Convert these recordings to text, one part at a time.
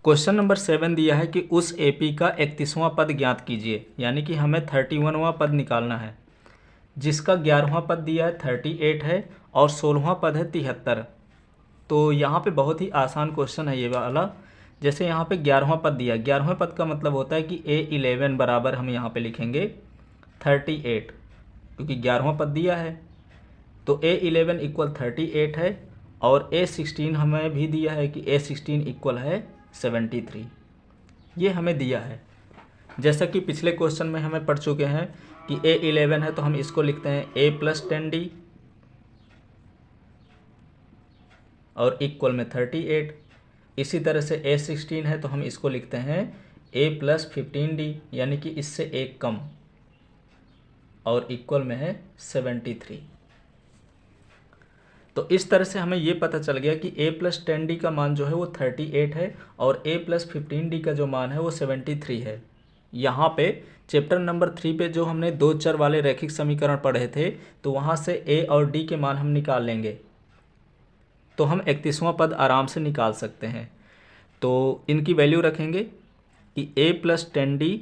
Question number 7 दिया है कि उस एपी का 31वां पद ज्ञात कीजिए, यानी कि हमें 31वां पद निकालना है, जिसका 11वां पद दिया है 38 है और 16वां पद है 73। तो यहाँ पे बहुत ही आसान क्वेश्चन है ये वाला। जैसे यहाँ पे 11वां पद दिया है, 11वें पद का मतलब होता है कि A11 बराबर हम यहाँ पे लिखेंगे 38, क्योंकि 11वां पद दिया है। तो A11 इक्वल 38 है और A16 हमें भी दिया है कि A16 इक्वल है 73। ये हमें दिया है। जैसा कि पिछले क्वेश्चन में हमें पढ़ चुके हैं कि A11 है तो हम इसको लिखते हैं A + 10D और इक्वल में 38। इसी तरह से A16 है तो हम इसको लिखते हैं A + 15D, यानी कि इससे एक कम, और इक्वल में है 73। तो इस तरह से हमें ये पता चल गया कि A + 10D का मान जो है वो 38 है और A + 15D का जो मान है वो 73 है। यहाँ पे चैप्टर नंबर 3 पे जो हमने दो चर वाले रैखिक समीकरण पढ़े थे, तो वहाँ से A और D के मान हम निकाल लेंगे, तो हम 31वां पद आराम से निकाल सकते हैं। तो इनकी वैल्यू रखेंगे कि A + 10D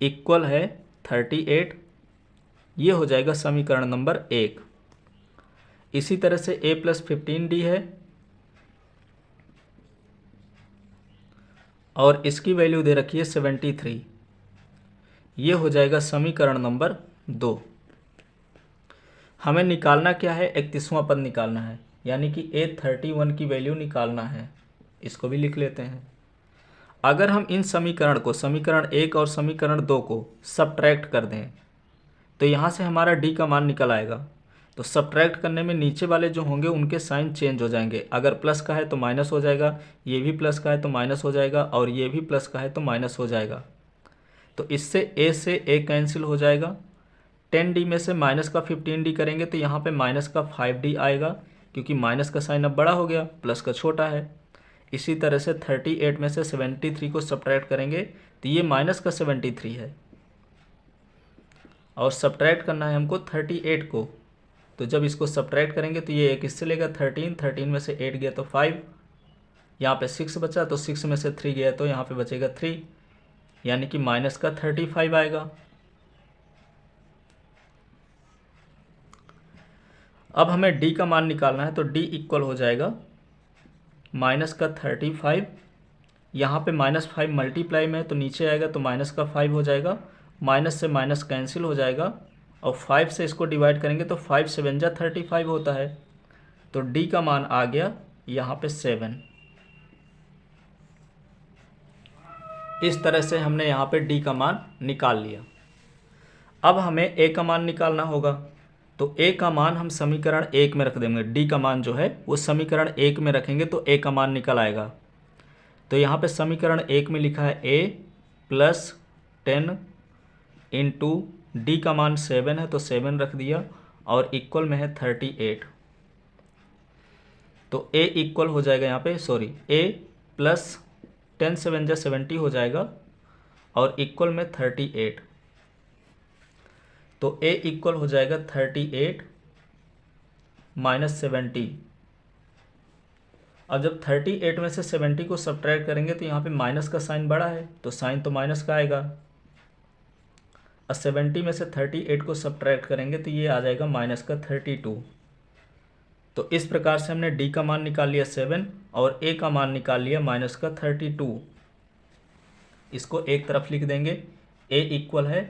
इक्वल है 38, ये हो जाएगा समीकरण नंबर 1। इसी तरह से A + 15D है और इसकी वैल्यू दे रखी है 73, ये हो जाएगा समीकरण नंबर 2। हमें निकालना क्या है, 31वां पद निकालना है, यानी कि A31 की वैल्यू निकालना है। इसको भी लिख लेते हैं। अगर हम इन समीकरण को, समीकरण 1 और समीकरण 2 को सब्ट्रैक्ट कर दें तो यहाँ से हमारा D का मान निकल आएगा। तो सब्ट्रैक्ट करने में नीचे वाले जो होंगे उनके साइन चेंज हो जाएंगे। अगर प्लस का है तो माइनस हो जाएगा, ये भी प्लस का है तो माइनस हो जाएगा, और ये भी प्लस का है तो माइनस हो जाएगा। तो इससे A से A कैंसिल हो जाएगा। 10D में से माइनस का 15D करेंगे तो यहाँ पे माइनस का 5D आएगा, क्योंकि माइनस का साइन अब बड़ा हो गया, प्लस का छोटा है। इसी तरह से 38 में से 73 को सब्ट्रैक्ट करेंगे तो ये माइनस का 73 है, और सब्ट्रैक्ट करना है हमको 38 को। तो जब इसको सब्ट्रैक्ट करेंगे तो ये एक इससे लेगा 13 में से 8 गया तो 5, यहाँ पे 6 बचा, तो 6 में से 3 गया तो यहाँ पे बचेगा 3, यानी कि माइनस का 35 आएगा। अब हमें D का मान निकालना है, तो D इक्वल हो जाएगा माइनस का 35, यहाँ पे -5 मल्टीप्लाई में है तो नीचे आएगा तो माइनस का 5 हो जाएगा, माइनस से माइनस कैंसिल हो जाएगा, और 5 से इसको डिवाइड करेंगे तो 5 7 जा 35 होता है। तो D का मान आ गया यहाँ पे 7। इस तरह से हमने यहाँ पे D का मान निकाल लिया। अब हमें A का मान निकालना होगा, तो A का मान हम समीकरण 1 में रख देंगे। D का मान जो है वो समीकरण 1 में रखेंगे तो A का मान निकल आएगा। तो यहाँ पे समीकरण 1 में लिखा है A + 10 इंटू D का मान 7 है तो 7 रख दिया, और इक्वल में है 38। तो A इक्वल हो जाएगा यहाँ पे, A + 10 7 जा 70 हो जाएगा, और इक्वल में 38। तो A इक्वल हो जाएगा 38 - 70। अब जब 38 में से 70 को सब्ट्रैक्ट करेंगे तो यहाँ पे माइनस का साइन बड़ा है, तो साइन तो माइनस का आएगा। और 70 में से 38 को सब्ट्रैक्ट करेंगे तो ये आ जाएगा माइनस का 32। तो इस प्रकार से हमने D का मान निकाल लिया 7 और A का मान निकाल लिया माइनस का 32। इसको एक तरफ लिख देंगे। A इक्वल है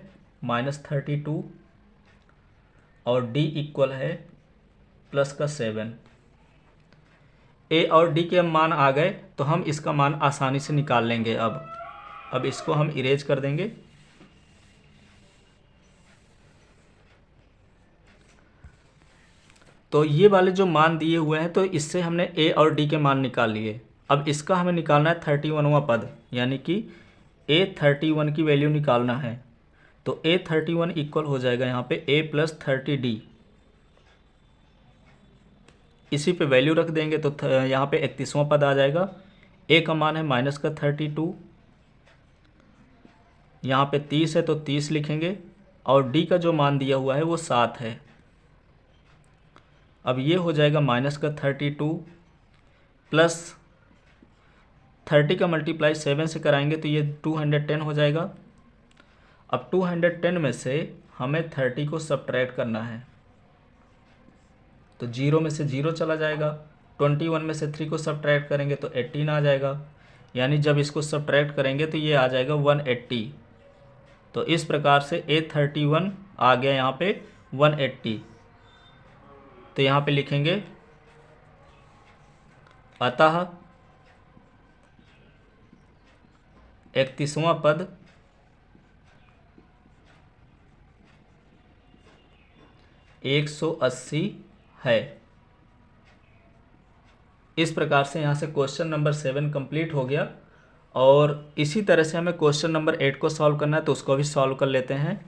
-32 और D इक्वल है प्लस का 7। A और D के मान आ गए तो हम इसका मान आसानी से निकाल लेंगे। अब इसको हम इरेज कर देंगे। तो ये वाले जो मान दिए हुए हैं, तो इससे हमने A और D के मान निकाल लिए। अब इसका हमें निकालना है 31वां पद, यानी कि A31 की वैल्यू निकालना है। तो A31 इक्वल हो जाएगा यहाँ पे A + 30D। इसी पे वैल्यू रख देंगे तो यहाँ पे 31वां पद आ जाएगा। A का मान है माइनस का 32, यहाँ पे 30 है तो 30 लिखेंगे, और D का जो मान दिया हुआ है वो 7 है। अब ये हो जाएगा माइनस का 32 प्लस 30 का मल्टीप्लाई 7 से कराएंगे तो ये 210 हो जाएगा। अब 210 में से हमें 30 को सब्ट्रैक्ट करना है, तो 0 में से 0 चला जाएगा। 21 में से 3 को सब्ट्रैक्ट करेंगे तो 18 आ जाएगा, यानी जब इसको सब्ट्रैक्ट करेंगे तो ये आ जाएगा 180। तो इस प्रकार से A31 आ गया यहाँ पे 180। तो यहाँ पे लिखेंगे अतः 31वां पद $180 है। इस प्रकार से यहाँ से क्वेश्चन नंबर 7 कंप्लीट हो गया। और इसी तरह से हमें क्वेश्चन नंबर 8 को सॉल्व करना है, तो उसको भी सॉल्व कर लेते हैं।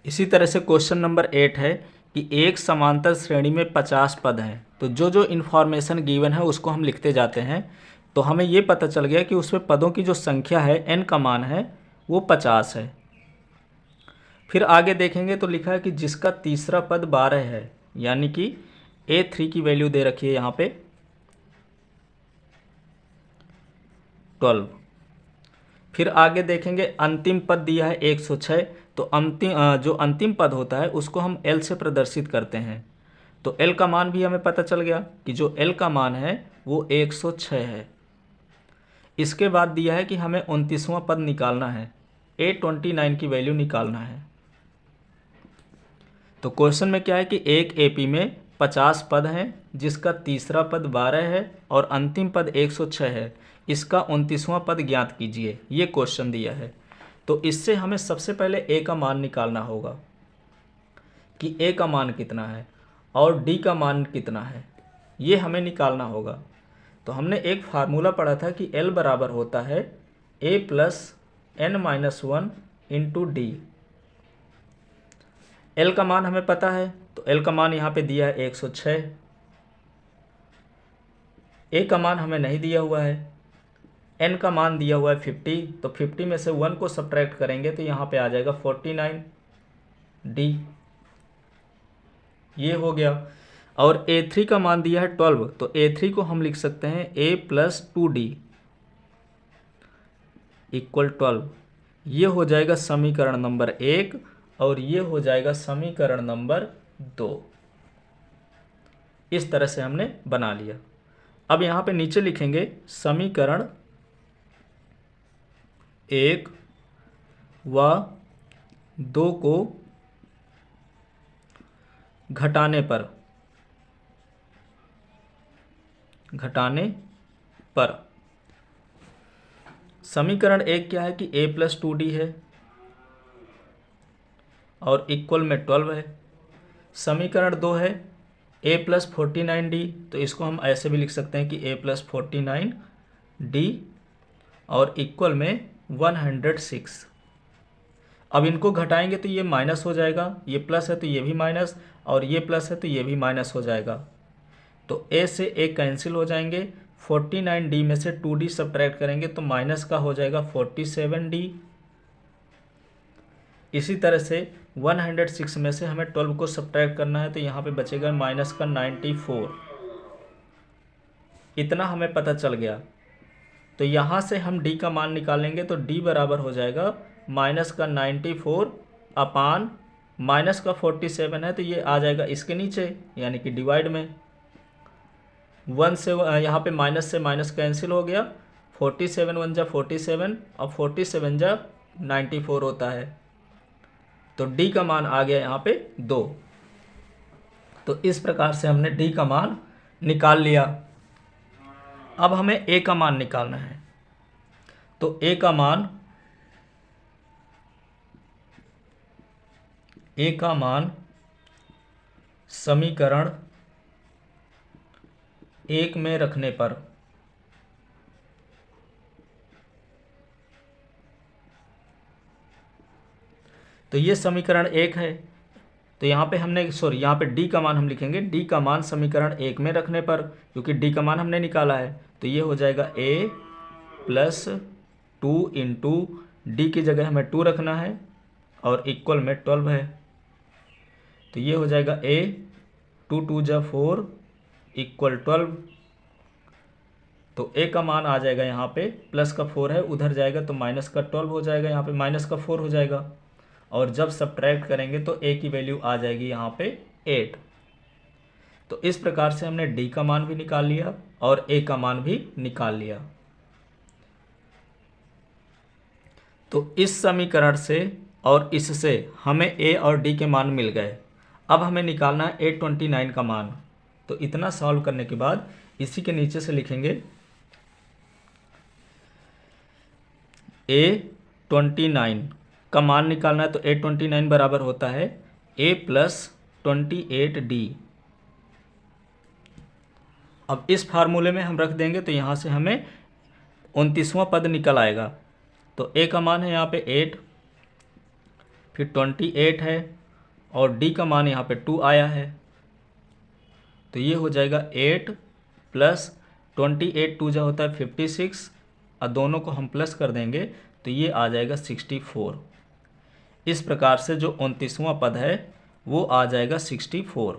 इसी तरह से क्वेश्चन नंबर 8 है कि एक समांतर श्रेणी में 50 पद हैं। तो जो जो इन्फॉर्मेशन गिवन है उसको हम लिखते जाते हैं। तो हमें ये पता चल गया कि उसमें पदों की जो संख्या है, n का मान है, वो 50 है। फिर आगे देखेंगे तो लिखा है कि जिसका तीसरा पद 12 है, यानी कि A3 की वैल्यू दे रखी है यहाँ पे 12। फिर आगे देखेंगे अंतिम पद दिया है 106। तो जो अंतिम पद होता है उसको हम L से प्रदर्शित करते हैं। तो L का मान भी हमें पता चल गया कि जो L का मान है वो 106 है। इसके बाद दिया है कि हमें 29वां पद निकालना है, A29 की वैल्यू निकालना है। तो क्वेश्चन में क्या है कि एक AP में 50 पद हैं, जिसका तीसरा पद 12 है और अंतिम पद 106 है। इसका 29वां पद ज्ञात कीजिए, ये क्वेश्चन दिया है। तो इससे हमें सबसे पहले A का मान निकालना होगा कि A का मान कितना है और D का मान कितना है, ये हमें निकालना होगा। तो हमने एक फार्मूला पढ़ा था कि L बराबर होता है A plus n-1 into D। L का मान हमें पता है, तो L का मान यहाँ पे दिया है 106। A का मान हमें नहीं दिया हुआ है, n का मान दिया हुआ है 50। तो 50 में से 1 को सब्ट्रैक्ट करेंगे तो यहाँ पे आ जाएगा 49। D ये हो गया। और A3 का मान दिया है 12, तो A3 को हम लिख सकते हैं A प्लस 2D इक्वल 12। ये हो जाएगा समीकरण नंबर 1 और ये हो जाएगा समीकरण नंबर 2। इस तरह से हमने बना लिया। अब यहाँ पे नीचे लिखेंगे समीकरण 1 व 2 को घटाने पर समीकरण 1 क्या है कि A प्लस 2D है और इक्वल में 12 है। समीकरण 2 है A प्लस 49D, तो इसको हम ऐसे भी लिख सकते हैं कि A प्लस 49D और इक्वल में 106। अब इनको घटाएंगे तो ये माइनस हो जाएगा, ये प्लस है तो ये भी माइनस, और ये प्लस है तो ये भी माइनस हो जाएगा। तो A से A कैंसिल हो जाएंगे। 49D में से 2D सब्ट्रैक्ट करेंगे तो माइनस का हो जाएगा 47D। इसी तरह से 106 में से हमें 12 को सब्ट्रैक्ट करना है, तो यहाँ पे बचेगा माइनस का 94। इतना हमें पता चल गया। तो यहाँ से हम D का मान निकालेंगे तो D बराबर हो जाएगा माइनस का 94 अपान माइनस का 47 है, तो ये आ जाएगा इसके नीचे, यानी कि डिवाइड में 1 से यहाँ पे माइनस से माइनस कैंसिल हो गया। 47 1 जा 47 और 47 जा 94 होता है। तो D का मान आ गया यहाँ पे 2। तो इस प्रकार से हमने D का मान निकाल लिया। अब हमें A का मान निकालना है। तो A का मान समीकरण 1 में रखने पर तो ये समीकरण 1 है। तो यहाँ पे हमने यहाँ पे D का मान हम लिखेंगे, D का मान समीकरण 1 में रखने पर, क्योंकि D का मान हमने निकाला है। तो ये हो जाएगा A प्लस 2 इंटू D की जगह हमें 2 रखना है और इक्वल में 12 है। तो ये हो जाएगा ए, 2 2 जा 4 इक्वल 12। तो ए का मान आ जाएगा यहाँ पे प्लस का 4 है, उधर जाएगा तो माइनस का 12 हो जाएगा, यहाँ पे माइनस का 4 हो जाएगा। और जब सब्ट्रैक्ट करेंगे तो ए की वैल्यू आ जाएगी यहाँ पे 8। तो इस प्रकार से हमने डी का मान भी निकाल लिया और ए का मान भी निकाल लिया। तो इस समीकरण से और इससे हमें ए और डी के मान मिल गए। अब हमें निकालना है A29 का मान। तो इतना सॉल्व करने के बाद इसी के नीचे से लिखेंगे A29 का मान निकालना है। तो A29 बराबर होता है A + 28D। अब इस फार्मूले में हम रख देंगे तो यहाँ से हमें 29वां पद निकल आएगा। तो A का मान है यहाँ पे 8, फिर 28 है और D का मान यहाँ पे 2 आया है। तो ये हो जाएगा 8 + 28, 2 जा होता है 56 और दोनों को हम प्लस कर देंगे तो ये आ जाएगा 64। इस प्रकार से जो 29वां पद है वो आ जाएगा 64।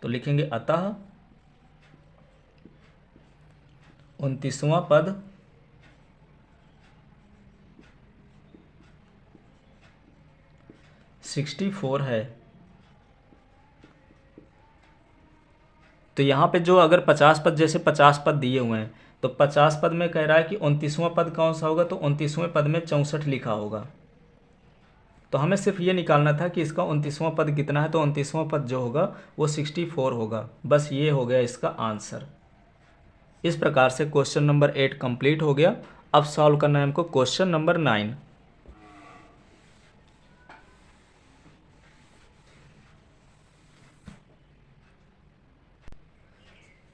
तो लिखेंगे अतः 29वां पद $64 है। तो यहाँ पे जो अगर 50 पद, जैसे 50 पद दिए हुए हैं तो 50 पद में कह रहा है कि 29वां पद कौन सा होगा, तो 29वें पद में 64 लिखा होगा। तो हमें सिर्फ ये निकालना था कि इसका 29वां पद कितना है। तो 29वां पद जो होगा वो 64 होगा। बस ये हो गया इसका आंसर। इस प्रकार से क्वेश्चन नंबर 8 कंप्लीट हो गया। अब सॉल्व करना है हमको क्वेश्चन नंबर 9।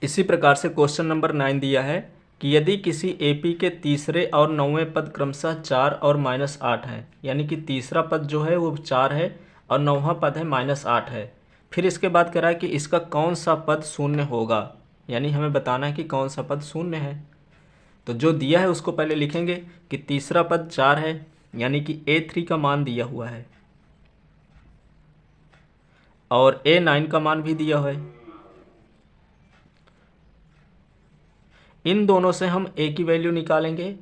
इसी प्रकार से क्वेश्चन नंबर 9 दिया है कि यदि किसी एपी के तीसरे और 9वें पद क्रमशः 4 और -8 है, यानी कि तीसरा पद जो है वो 4 है और 9वां पद है -8 है। फिर इसके बाद कह रहा है कि इसका कौन सा पद शून्य होगा, यानी हमें बताना है कि कौन सा पद शून्य है। तो जो दिया है उसको पहले लिखेंगे कि तीसरा पद 4 है, यानी कि A3 का मान दिया हुआ है और A9 का मान भी दिया हुआ है। इन दोनों से हम A की वैल्यू निकालेंगे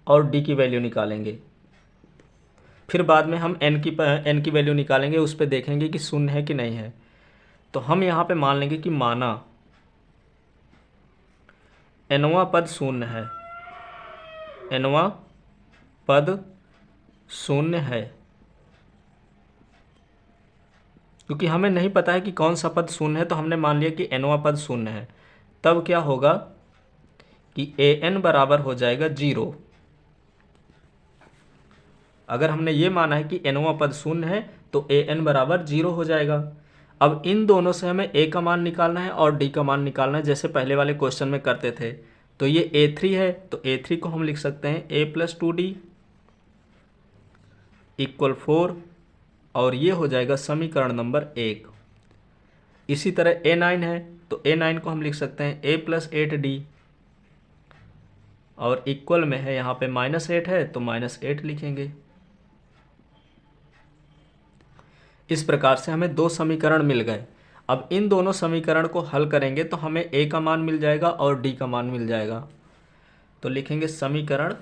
और D की वैल्यू निकालेंगे। फिर बाद में हम N की वैल्यू निकालेंगे, उस पर देखेंगे कि शून्य है कि नहीं है। तो हम यहाँ पे मान लेंगे कि माना Nवां पद शून्य है, Nवां पद शून्य है। क्योंकि हमें नहीं पता है कि कौन सा पद शून्य है तो हमने मान लिया कि Nवां पद शून्य है। तब क्या होगा कि An बराबर हो जाएगा 0। अगर हमने ये माना है कि Nवां पद शून्य है तो An बराबर 0 हो जाएगा। अब इन दोनों से हमें A का मान निकालना है और D का मान निकालना है, जैसे पहले वाले क्वेश्चन में करते थे। तो ये A3 है, तो A3 को हम लिख सकते हैं A + 2D = 4 और ये हो जाएगा समीकरण नंबर 1। इसी तरह A9 है, तो A9 को हम लिख सकते हैं A + 8D और इक्वल में है यहाँ पे -8 है तो -8 लिखेंगे। इस प्रकार से हमें 2 समीकरण मिल गए। अब इन दोनों समीकरण को हल करेंगे तो हमें A का मान मिल जाएगा और D का मान मिल जाएगा। तो लिखेंगे समीकरण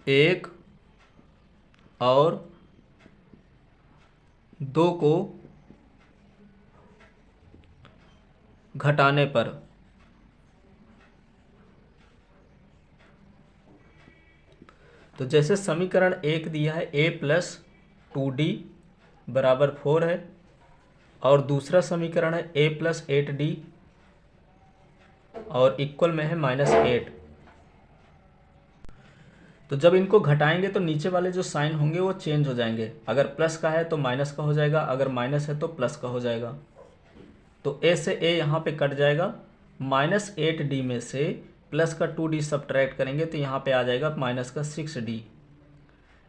1 और 2 को घटाने पर तो जैसे समीकरण 1 दिया है A + 2D = 4 है और दूसरा समीकरण है A + 8D और इक्वल में है -8। तो जब इनको घटाएंगे तो नीचे वाले जो साइन होंगे वो चेंज हो जाएंगे। अगर प्लस का है तो माइनस का हो जाएगा, अगर माइनस है तो प्लस का हो जाएगा। तो A से A यहाँ पे कट जाएगा। -8D में से प्लस का 2D सब्ट्रैक्ट करेंगे तो यहाँ पे आ जाएगा -6D।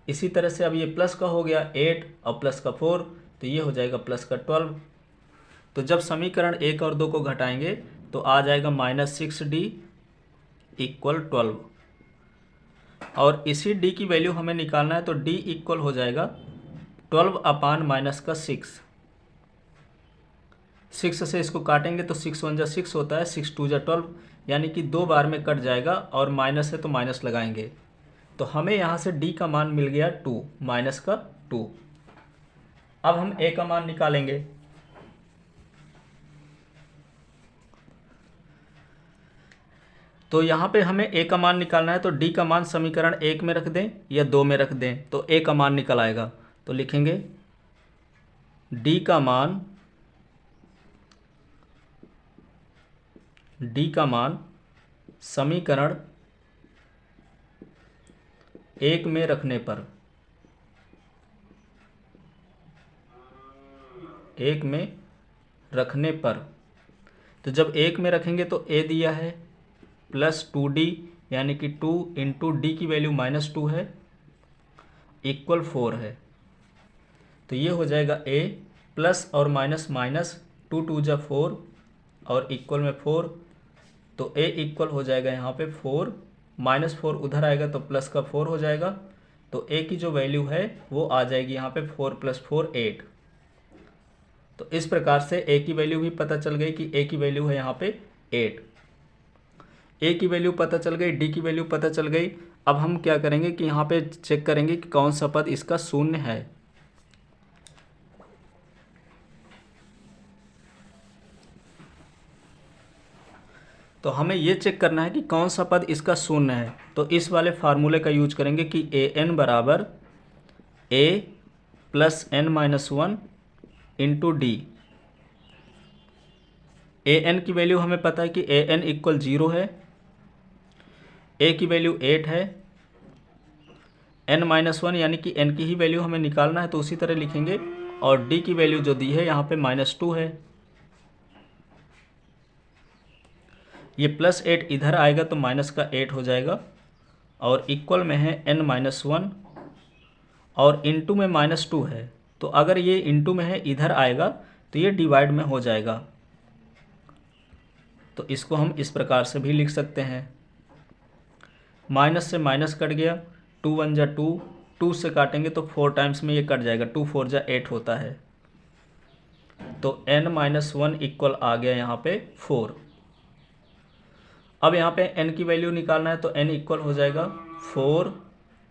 इसी तरह से अब ये प्लस का हो गया 8 और प्लस का 4 तो ये हो जाएगा प्लस का 12। तो जब समीकरण 1 और 2 को घटाएंगे तो आ जाएगा -6D = 12। और इसी d की वैल्यू हमें निकालना है, तो d इक्वल हो जाएगा 12 अपान माइनस का 6 से इसको काटेंगे तो 6 1 जा 6 होता है, 6 2 जा 12, यानी कि 2 बार में कट जाएगा और माइनस है तो माइनस लगाएंगे। तो हमें यहाँ से d का मान मिल गया 2, माइनस का 2। अब हम a का मान निकालेंगे। तो यहाँ पे हमें a का मान निकालना है, तो d का मान समीकरण 1 में रख दें या 2 में रख दें, तो a का मान निकल आएगा। तो लिखेंगे d का मान समीकरण 1 में रखने पर, 1 में रखने पर, तो जब 1 में रखेंगे तो a दिया है प्लस 2d, यानी कि 2 इंटू डी की वैल्यू -2 है, इक्वल 4 है। तो ये हो जाएगा a प्लस और माइनस माइनस, 2 2 जा 4 और इक्वल में 4, तो a इक्वल हो जाएगा यहाँ पे 4, -4 उधर आएगा तो प्लस का 4 हो जाएगा। तो a की जो वैल्यू है वो आ जाएगी यहाँ पे 4 + 4 8। तो इस प्रकार से a की वैल्यू भी पता चल गई कि a की वैल्यू है यहाँ पे 8। a की वैल्यू पता चल गई, d की वैल्यू पता चल गई। अब हम क्या करेंगे कि यहाँ पे चेक करेंगे कि कौन सा पद इसका शून्य है। तो हमें ये चेक करना है कि कौन सा पद इसका शून्य है। तो इस वाले फार्मूले का यूज करेंगे कि an बराबर a plus n-1 into D. an की वैल्यू हमें पता है कि an इक्वल 0 है, a की वैल्यू 8 है, n-1 यानी कि n की ही वैल्यू हमें निकालना है, तो उसी तरह लिखेंगे। और d की वैल्यू जो दी है यहाँ पे -2 है। ये +8 इधर आएगा तो माइनस का 8 हो जाएगा, और इक्वल में है n-1 और इंटू में -2 है। तो अगर ये इंटू में है इधर आएगा तो ये डिवाइड में हो जाएगा। तो इसको हम इस प्रकार से भी लिख सकते हैं, माइनस से माइनस कट गया, 2 1 जा 2, 2 से काटेंगे तो 4 टाइम्स में ये कट जाएगा, 2 4 जा 8 होता है। तो n-1 इक्वल आ गया यहाँ पे 4। अब यहाँ पे n की वैल्यू निकालना है, तो n इक्वल हो जाएगा 4,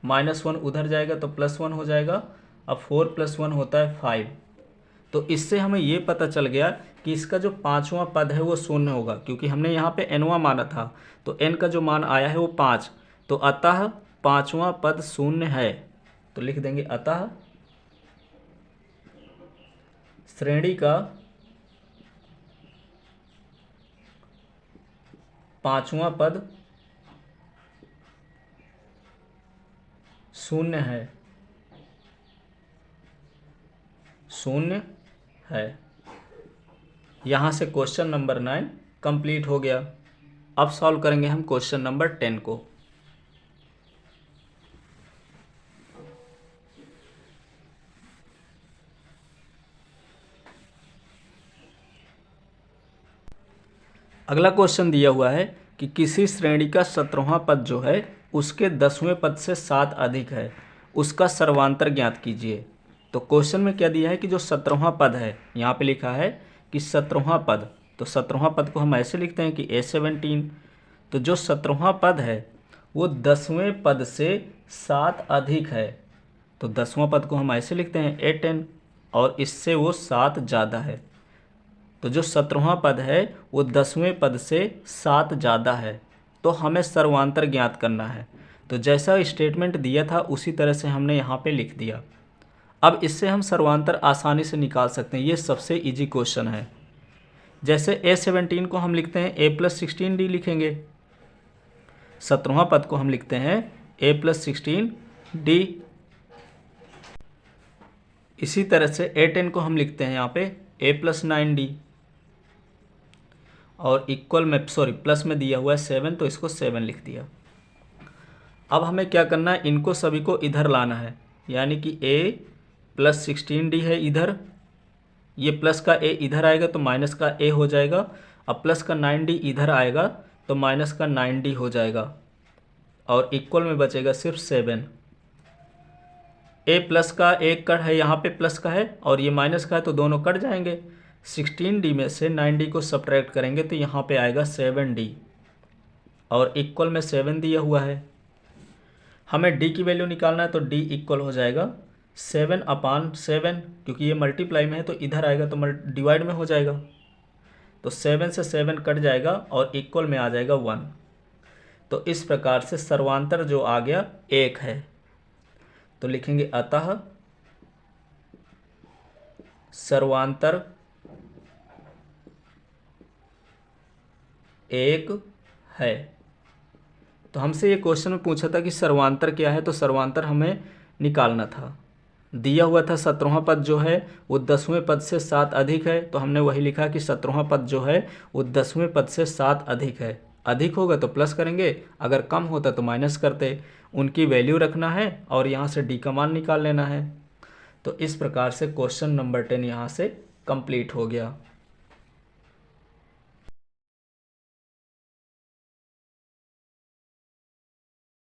-1 उधर जाएगा तो +1 हो जाएगा। अब 4 + 1 होता है 5। तो इससे हमें ये पता चल गया कि इसका जो 5वां पद है वो शून्य होगा, क्योंकि हमने यहाँ पे nवां माना था। तो n का जो मान आया है वो 5, तो अतः 5वां पद शून्य है। तो लिख देंगे अतः श्रेणी का 5वां पद शून्य है, शून्य है। यहाँ से क्वेश्चन नंबर 9 कंप्लीट हो गया। अब सॉल्व करेंगे हम क्वेश्चन नंबर 10 को। अगला क्वेश्चन दिया हुआ है कि किसी श्रेणी का 17वां पद जो है उसके 10वें पद से 7 अधिक है, उसका सर्वांतर ज्ञात कीजिए। तो क्वेश्चन में क्या दिया है कि जो 17वां पद है, यहाँ पे लिखा है कि 17वां पद, तो 17वां पद को हम ऐसे लिखते हैं कि A17। तो जो 17वां पद है वो 10वें पद से 7 अधिक है, तो 10वां पद को हम ऐसे लिखते हैं A10, और इससे वो 7 ज़्यादा है। तो जो 17वां पद है वो 10वें पद से 7 ज़्यादा है, तो हमें सर्वांतर ज्ञात करना है। तो जैसा स्टेटमेंट दिया था उसी तरह से हमने यहाँ पे लिख दिया। अब इससे हम सर्वांतर आसानी से निकाल सकते हैं, ये सबसे इजी क्वेश्चन है। जैसे A17 को हम लिखते हैं A + 16D लिखेंगे, 17वां पद को हम लिखते हैं A + 16D। इसी तरह से A10 को हम लिखते हैं यहाँ पे A + 9D, और इक्वल में प्लस में दिया हुआ है 7, तो इसको 7 लिख दिया। अब हमें क्या करना है, इनको सभी को इधर लाना है, यानी कि A + 16D है इधर, ये प्लस का A इधर आएगा तो माइनस का A हो जाएगा। अब प्लस का 9D इधर आएगा तो माइनस का 9D हो जाएगा। और इक्वल में बचेगा सिर्फ 7। ए प्लस का एक कट है, यहाँ पे प्लस का है और ये माइनस का है, तो दोनों कट जाएंगे। 16D में से 9D को सब्ट्रैक्ट करेंगे तो यहाँ पे आएगा 7D और इक्वल में 7 दिया हुआ है। हमें D की वैल्यू निकालना है तो D इक्वल हो जाएगा 7/7, क्योंकि ये मल्टीप्लाई में है तो इधर आएगा तो डिवाइड में हो जाएगा, तो 7 से 7 कट जाएगा और इक्वल में आ जाएगा 1। तो इस प्रकार से सर्वांतर जो आ गया 1 है। तो लिखेंगे अतः सर्वांतर 1 है। तो हमसे ये क्वेश्चन में पूछा था कि सर्वांतर क्या है, तो सर्वांतर हमें निकालना था। दिया हुआ था 17वां पद जो है वो 10वें पद से 7 अधिक है, तो हमने वही लिखा कि 17वां पद जो है वो 10वें पद से 7 अधिक है। अधिक होगा तो प्लस करेंगे, अगर कम होता तो माइनस करते। उनकी वैल्यू रखना है और यहाँ से डी का मान निकाल लेना है। तो इस प्रकार से क्वेश्चन नंबर 10 यहाँ से कंप्लीट हो गया।